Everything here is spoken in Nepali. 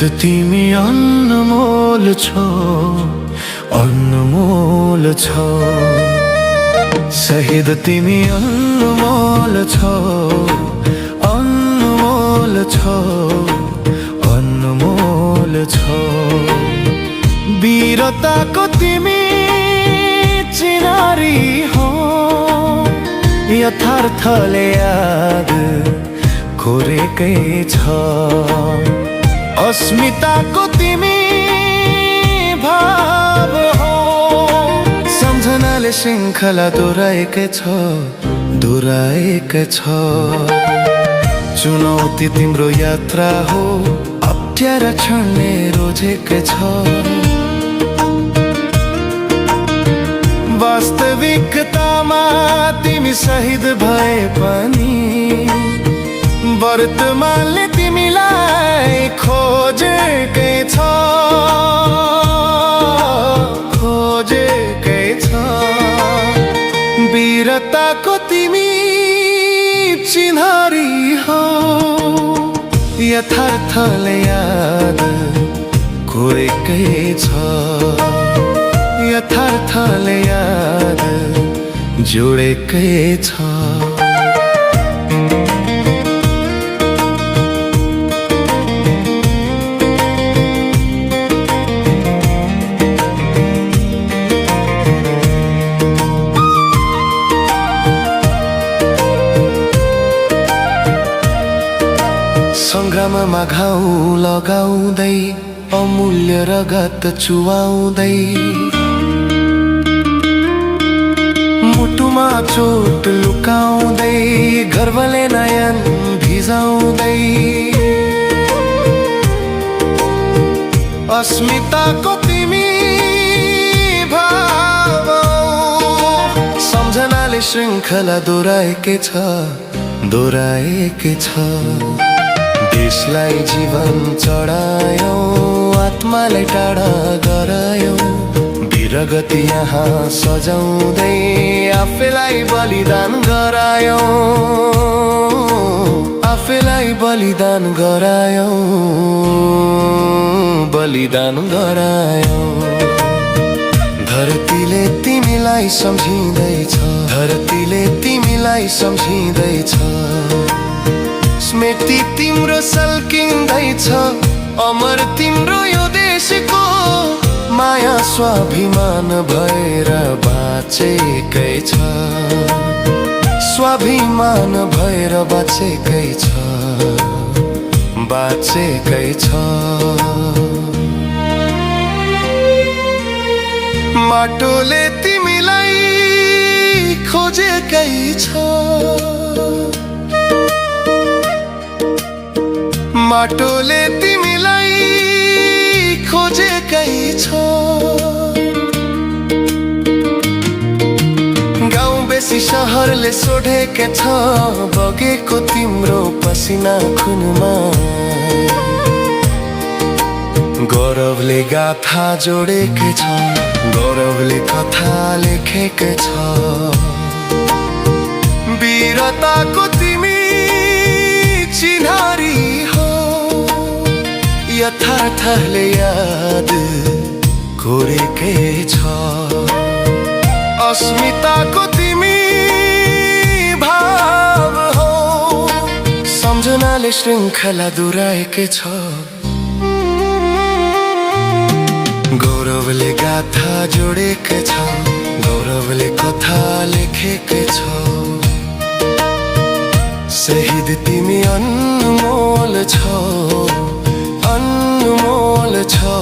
शहीद तिमी अनमोल छौ, अनमोल छौ। शहीद तिमी अनमोल छौ, अनमोल छौ, अनमोल छौ। वीरताको तिमी चिनारी हो, यथार्थले याद कोरेकै छ। अस्मिताको तिमी भाव हो, सम्झनाले श्रृङ्खला दोहोऱ्याएकै छ, दोहोऱ्याएकै छ। चुनौती तिम्रो यात्रा हो, अप्ठ्यारा क्षणले रोजेकै छ। वास्तविकतामा तिमी शहीद भए पनि वर्तमानले तिमीलाई खोजेकै छ, खोजेकै छ। वीरताको तिमी चिन्हारी हो, यथार्थले याद कोरेकै छ। यथार्थले याद जोडेकै छ। सङ्ग्राममा घाउ लगाउँदै, अमूल्य रगत चुवाउँदै, मुटुमा चोट लुकाउँदै, गर्वले नयन भिजाउँदै, अस्मिताको तिमी भाव, सम्झनाले श्रृङ्खला दोहोऱ्याएकै छ, दोहोऱ्याएकै छ। देशलाई जीवन चढायौ, आत्मालाई टाढा गरायौ, वीरगति यहाँ सजाउँदै आफैलाई बलिदान गरायौ, आफैलाई बलिदान गरायौ, बलिदान गरायौ। धरतीले तिमीलाई सम्झिँदैछ, धरतीले तिमीलाई सम्झिँदैछ। स्मृति तिम्रो सल्किँदैछ, अमर तिम्रो यो देशको माया स्वाभिमान भएर बाँचेकै छ, स्वाभिमान भएर बाँचेकै छ, बाँचेकै छ। माटोले तिमीलाई खोजेकै छ, माटोले तिमीलाई खोजेकै छ। गाउँ बेसी शहरले सोधेकै छ, बगेको तिम्रो पसिना खुनमा। गौरवले गाथा जोडेकै छ, गौरवले कथा लेखेकै छ। वीरताको तिमी चिन्हारी हो, यथार्थले याद कोरेकै छ। अस्मिताको तिमी भाव हो, सम्झनाले श्रृङ्खला दोहोऱ्याएकै छ। गौरवले गाथा जोडेकै छ, गौरवले कथा लेखेकै छ। शहीद तिमी अनमोल छौ, अनमोल छौ।